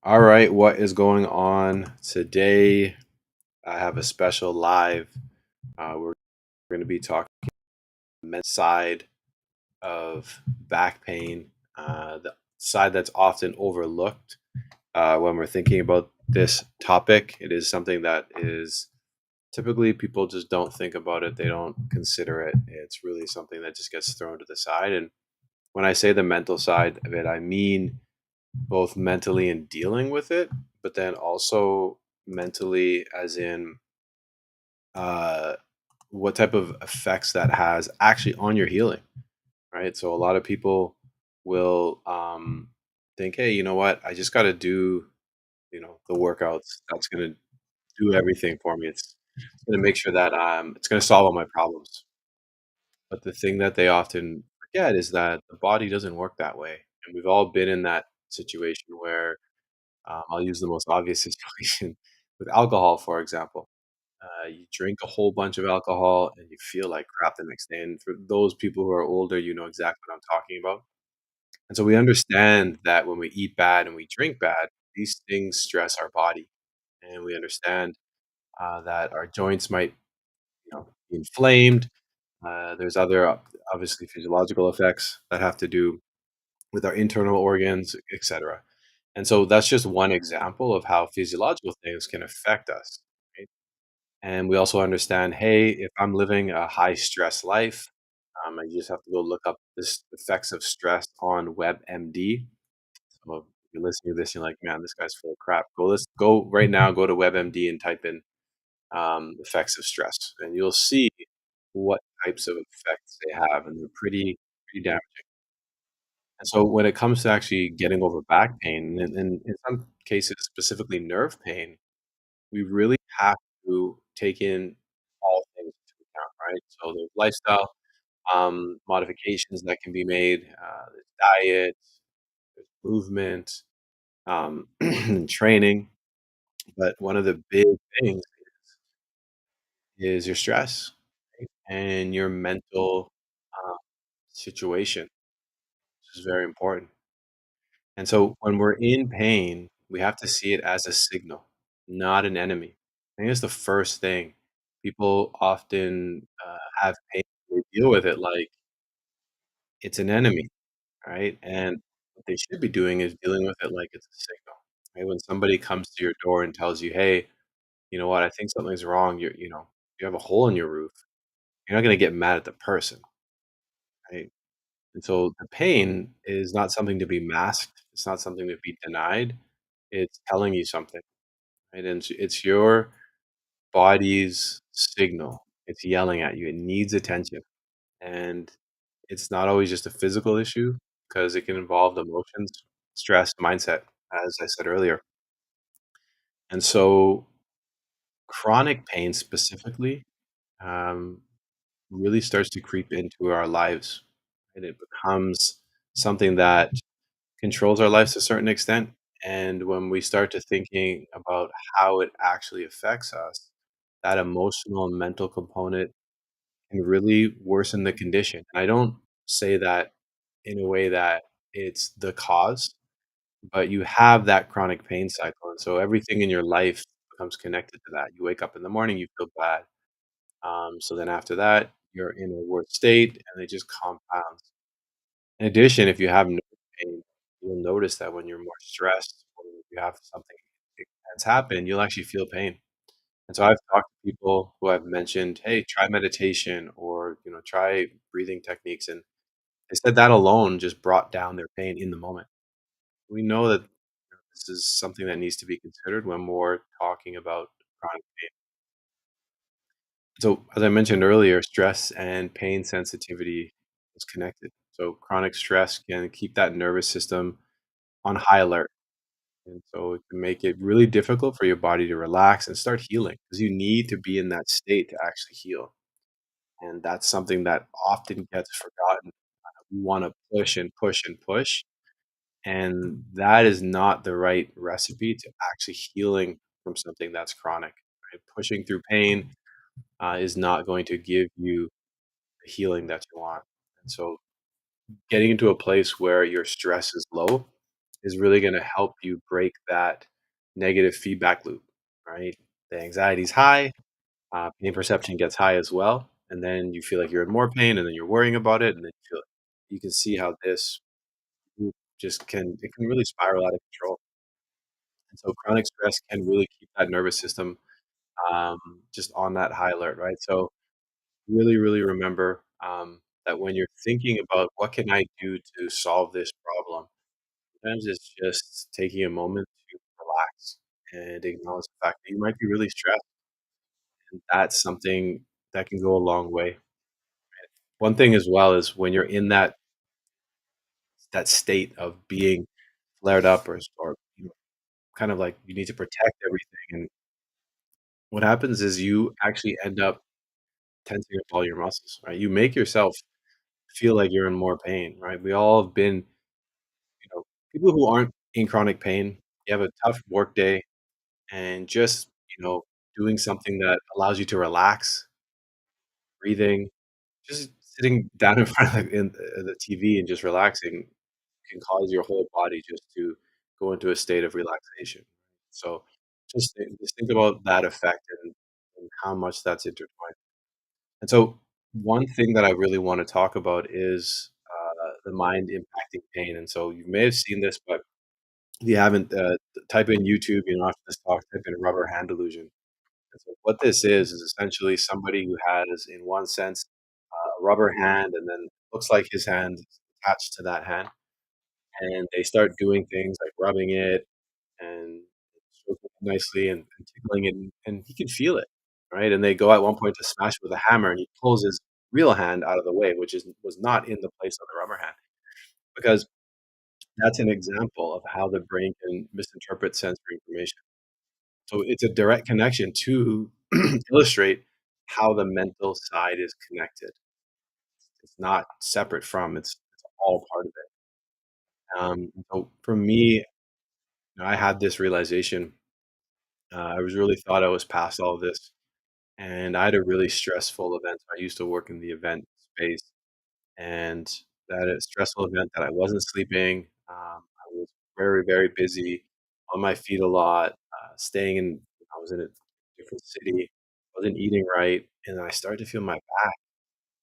All right, what is going on today? I have a special live. We're going to be talking men's side of back pain, the side that's often overlooked when we're thinking about this topic. It is something that is typically people just don't think about it. They don't consider it. It's really something that just gets thrown to the side. And when I say the mental side of it, I mean both mentally in dealing with it, but then also mentally, as in uh, what type of effects that has actually on your healing, right? So a lot of people will think, hey, you know what? I just got to do, the workouts. That's going to do everything for me. It's going to make sure that it's going to solve all my problems. But the thing that they often forget is that the body doesn't work that way, and we've all been in that situation where I'll use the most obvious situation with alcohol, for example. You drink a whole bunch of alcohol and you feel like crap the next day. And for those people who are older, you know exactly what I'm talking about. And so we understand that when we eat bad and we drink bad, these things stress our body. And we understand that our joints might, be inflamed. There's other, obviously, physiological effects that have to do with our internal organs, etc. And so that's just one example of how physiological things can affect us. Right? And we also understand, hey, if I'm living a high stress life, I just have to go look up this effects of stress on WebMD. So if you're listening to this, you're like, man, this guy's full of crap. Let's go right now, go to WebMD and type in effects of stress, and you'll see what types of effects they have, and they're pretty damaging. And so when it comes to actually getting over back pain, and in some cases, specifically nerve pain, we really have to take in all things into account, right? So there's lifestyle modifications that can be made, there's diet, there's movement, training. But one of the big things is your stress, right? And your mental uh, situation, which is very important. And so when we're in pain, we have to see it as a signal, not an enemy. I think it's the first thing. People often have pain, they deal with it like it's an enemy, right? And what they should be doing is dealing with it like it's a signal. Right? When somebody comes to your door and tells you, "Hey, you know what? I think something's wrong. You have a hole in your roof." You're not going to get mad at the person, right? And so the pain is not something to be masked. It's not something to be denied. It's telling you something, right? And it's your body's signal. It's yelling at you. It needs attention. And it's not always just a physical issue because it can involve emotions, stress, mindset, as I said earlier. And so chronic pain specifically um, really starts to creep into our lives, and it becomes something that controls our lives to a certain extent. And when we start to thinking about how it actually affects us, that emotional and mental component can really worsen the condition. And I don't say that in a way that it's the cause, but you have that chronic pain cycle. And so everything in your life becomes connected to that. You wake up in the morning, you feel bad. So then after that, you're in a worse state and it just compounds. In addition, if you have nerve pain, you'll notice that when you're more stressed or if you have something intense happen, you'll actually feel pain. And so I've talked to people who I've mentioned, "Hey, try meditation or, try breathing techniques." And they said that alone just brought down their pain in the moment. We know that this is something that needs to be considered when we're talking about chronic pain. So, as I mentioned earlier, stress and pain sensitivity is connected. So, chronic stress can keep that nervous system on high alert. And so, it can make it really difficult for your body to relax and start healing because you need to be in that state to actually heal. And that's something that often gets forgotten. We want to push and push and push. And that is not the right recipe to actually healing from something that's chronic. Right? Pushing through pain is not going to give you the healing that you want. And so, getting into a place where your stress is low is really going to help you break that negative feedback loop, right? The anxiety's high, pain perception gets high as well, and then you feel like you're in more pain, and then you're worrying about it, and then you can see how this loop just can really spiral out of control. And so chronic stress can really keep that nervous system um, just on that high alert, right? So really, really remember that when you're thinking about what can I do to solve this problem, sometimes it's just taking a moment to relax and acknowledge the fact that you might be really stressed, and that's something that can go a long way. One thing as well is when you're in that state of being flared up or kind of like you need to protect everything, and what happens is you actually end up tensing up all your muscles, right? You make yourself feel like you're in more pain, right? We all have been, people who aren't in chronic pain, you have a tough work day and just, doing something that allows you to relax, breathing, just sitting down in front of the TV and just relaxing can cause your whole body just to go into a state of relaxation. So just think about that effect and how much that's intertwined. And so one thing that I really want to talk about is the mind impacting pain. And so you may have seen this, but if you haven't, type in YouTube, after this talk, type in rubber hand delusion. And so what this is essentially somebody who has, in one sense, a rubber hand, and then looks like his hand is attached to that hand, and they start doing things like rubbing it and stroking it nicely and tickling it, and he can feel it, right? And they go at one point to smash with a hammer, and he pulls his real hand out of the way, which was not in the place of the rubber hand, because that's an example of how the brain can misinterpret sensory information. So it's a direct connection to illustrate how the mental side is connected. It's not separate from, it's all part of it. So for me, I had this realization. I was really thought I was past all of this, and I had a really stressful event. I used to work in the event space, and that a stressful event that I wasn't sleeping. I was very, very busy, on my feet a lot, staying in. I was in a different city. Wasn't eating right, and I started to feel my back,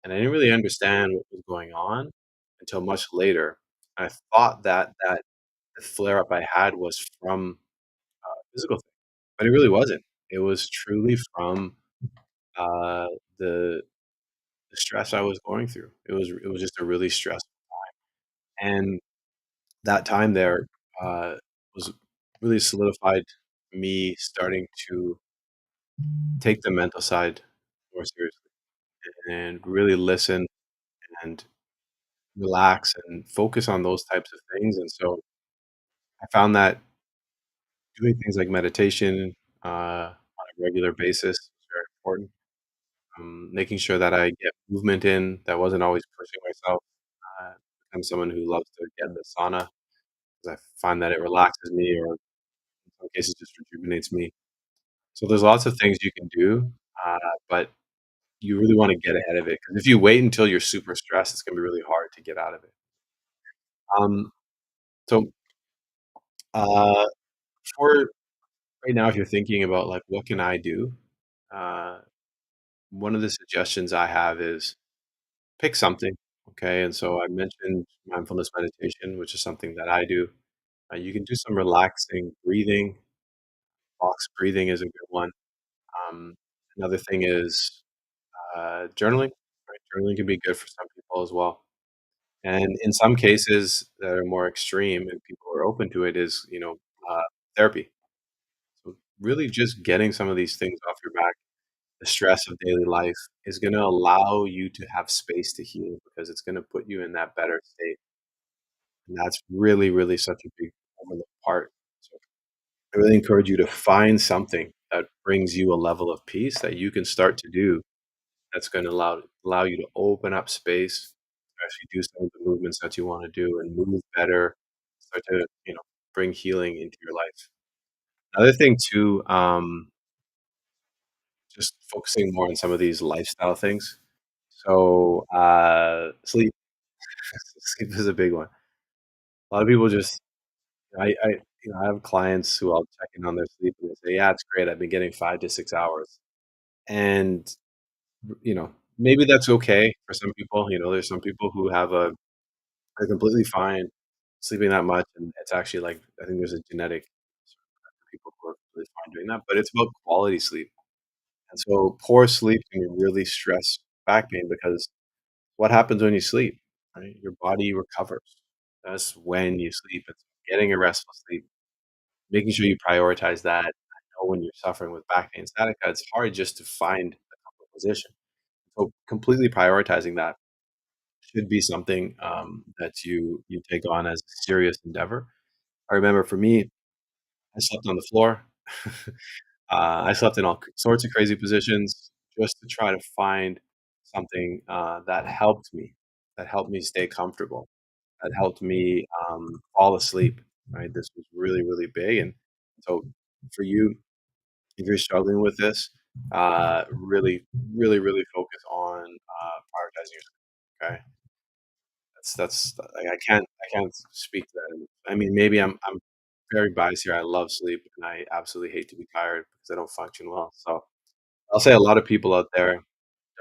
and I didn't really understand what was going on until much later. I thought that the flare up I had was from physical thing, but it really wasn't. It was truly from uh, the the stress I was going through. It was just a really stressful, and that time there was really solidified me starting to take the mental side more seriously and really listen and relax and focus on those types of things. And so I found that doing things like meditation on a regular basis is very important. Making sure that I get movement in, that wasn't always pushing myself. I'm someone who loves to get in the sauna because I find that it relaxes me, or in some cases just rejuvenates me. So there's lots of things you can do, uh, but you really wanna get ahead of it, because if you wait until you're super stressed, it's gonna be really hard to get out of it. Um, so, uh, for right now, if you're thinking about, like, "What can I do?" Uh, one of the suggestions I have is pick something, okay? And so I mentioned mindfulness meditation, which is something that I do. You can do some relaxing breathing. Box breathing is a good one. Um, Another thing is, journaling, right? Journaling can be good for some people as well. And in some cases that are more extreme and people are open to it is, uh, therapy. So really just getting some of these things off your back, the stress of daily life is gonna allow you to have space to heal, because it's gonna put you in that better state. And that's really, really such a big overlooked part. So I really encourage you to find something that brings you a level of peace that you can start to do, that's gonna allow you to open up space to actually do some of the movements that you wanna do and move better, start to, bring healing into your life. Another thing too, just focusing more on some of these lifestyle things. So, sleep. Sleep is a big one. A lot of people just I I have clients who I'll check in on their sleep, and they say, "Yeah, it's great. I've been getting 5 to 6 hours." And, maybe that's okay for some people. There's some people who are completely fine sleeping that much, and it's actually, like, I think there's a genetic people who are completely fine doing that, but it's about quality sleep. And so poor sleep can really stress back pain because what happens when you sleep, right? Your body recovers. That's when you sleep. It's getting a restful sleep, making sure you prioritize that. I know when you're suffering with back pain, sciatica, it's hard just to find a comfortable position. So completely prioritizing that should be something that you take on as a serious endeavor. I remember for me, I slept on the floor. I slept in all sorts of crazy positions just to try to find something that helped me stay comfortable, that helped me fall asleep. Right, this was really, really big, and so for you, if you're struggling with this, really, really, really focus on prioritizing your sleep. Okay, that's like, I can't speak to that. I mean, maybe I'm very biased here. I love sleep, and I absolutely hate to be tired because I don't function well. So I'll say a lot of people out there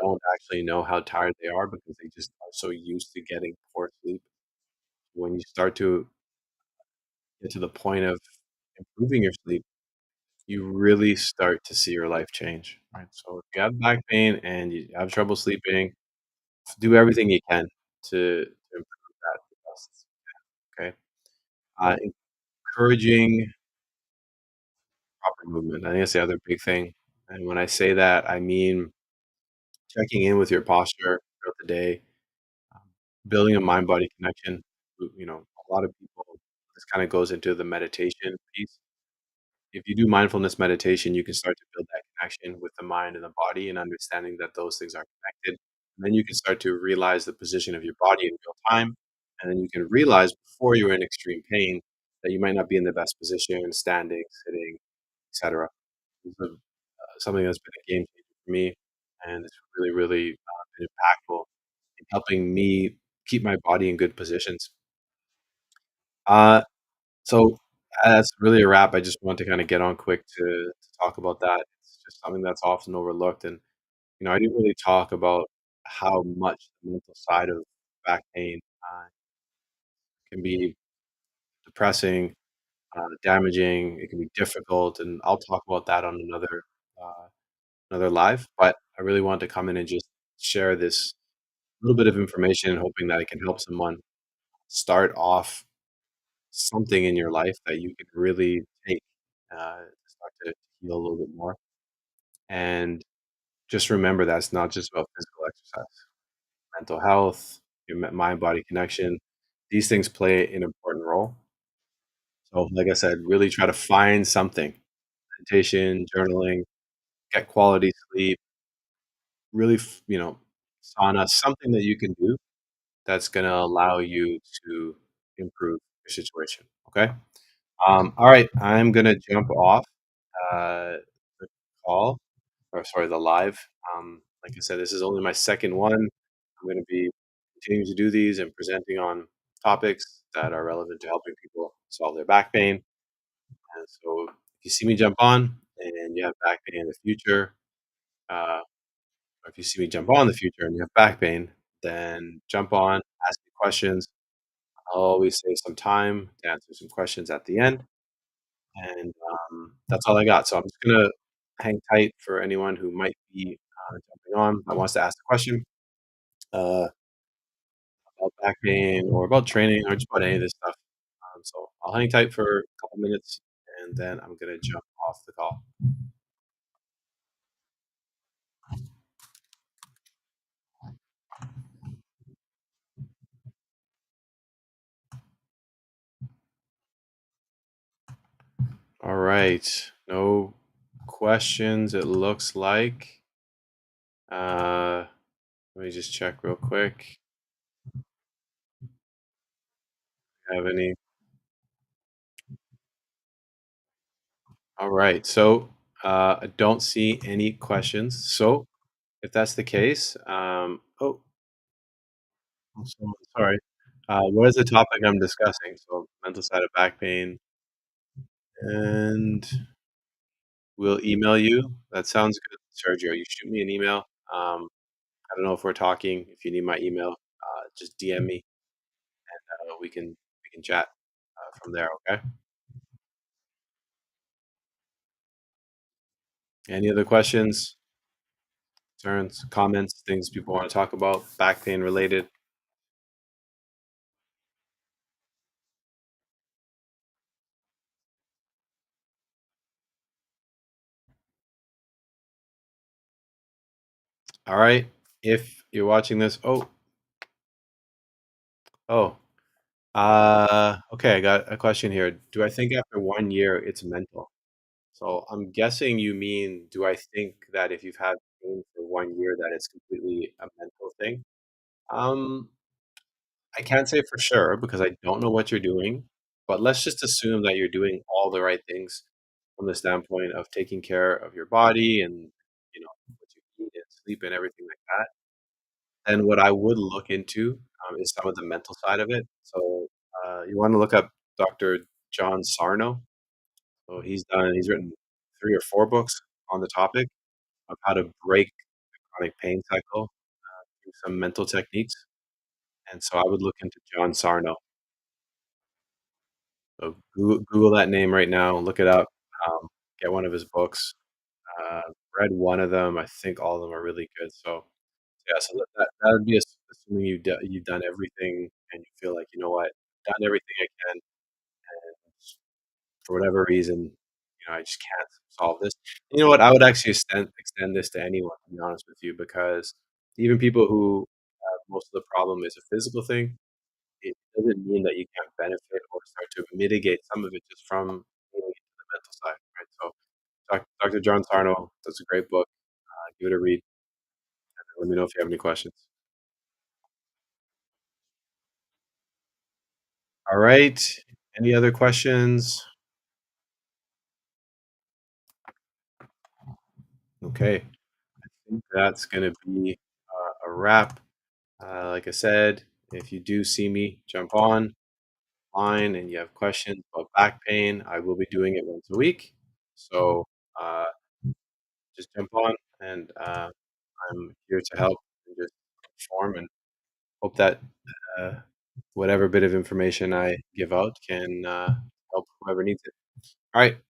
don't actually know how tired they are because they just are so used to getting poor sleep. When you start to get to the point of improving your sleep, you really start to see your life change. Right. So if you have back pain and you have trouble sleeping, do everything you can to improve that the best. Okay. Uh, Encouraging proper movement. I think that's the other big thing. And when I say that, I mean checking in with your posture throughout the day, um, building a mind body connection. A lot of people, this kind of goes into the meditation piece. If you do mindfulness meditation, you can start to build that connection with the mind and the body and understanding that those things are connected. And then you can start to realize the position of your body in real time. And then you can realize before you're in extreme pain that you might not be in the best position, standing, sitting, etc. This is something that's been a game changer for me, and it's really, really been impactful in helping me keep my body in good positions. Uh, so that's really a wrap. I just want to kind of get on quick to talk about that. It's just something that's often overlooked, and I didn't really talk about how much the mental side of back pain can be depressing, damaging. It can be difficult, and I'll talk about that on another live. But I really want to come in and just share this little bit of information, hoping that it can help someone start off something in your life that you can really take to start to heal a little bit more. And just remember that it's not just about physical exercise, mental health, your mind body connection. These things play an important role. So, like I said, really try to find something meditation, journaling, get quality sleep, really, sauna, something that you can do that's going to allow you to improve your situation. Okay. All right. I'm going to jump off the call, or sorry, the live. Like I said, this is only my second one. I'm going to be continuing to do these and presenting on topics that are relevant to helping people solve their back pain. And so if you see me jump on and you have back pain in the future, uh, or if you see me jump on in the future and you have back pain, then jump on, ask me questions. I'll always save some time to answer some questions at the end. And that's all I got. So I'm just gonna hang tight for anyone who might be jumping on that wants to ask a question uh, about back pain or about training or just about any of this stuff. So I'll hang tight for a couple minutes and then I'm gonna jump off the call. All right. No questions. It looks like. Uh, Let me just check real quick. Have any? All right. So I don't see any questions. So if that's the case, oh, I'm sorry. What is the topic I'm discussing? So, mental side of back pain, and we'll email you. That sounds good, Sergio. You shoot me an email. I don't know if we're talking. If you need my email, just DM me. We can chat from there. Okay. Any other questions, concerns, comments, things people want to talk about, back pain related? All right. If you're watching this, oh, okay. I got a question here. Do I think after 1 year it's mental? So I'm guessing you mean, do I think that if you've had pain for 1 year, that it's completely a mental thing? Um, I can't say for sure because I don't know what you're doing, but let's just assume that you're doing all the right things from the standpoint of taking care of your body and what you eat and sleep and everything like that. And what I would look into is some of the mental side of it. So you want to look up Dr. John Sarno. So he's written 3 or 4 books on the topic of how to break chronic pain cycle through some mental techniques. And so I would look into John Sarno. So Google that name right now, look it up, get one of his books. Uh, read one of them. I think all of them are really good. So yeah, so that would be assuming you've done everything and you feel like, you know what, I've done everything I can, and for whatever reason, I just can't solve this. You know what? I would actually extend this to anyone, to be honest with you, because even people who most of the problem is a physical thing, it doesn't mean that you can't benefit or start to mitigate some of it just from getting into the mental side, right? So, Dr. John Sarno does a great book. Give it a read. Let me know if you have any questions. All right. Any other questions? Okay. I think that's going to be a wrap. Like I said, if you do see me jump online and you have questions about back pain, I will be doing it once a week. So uh, just jump on, and I'm here to help and just inform and hope that uh, whatever bit of information I give out can help whoever needs it. All right.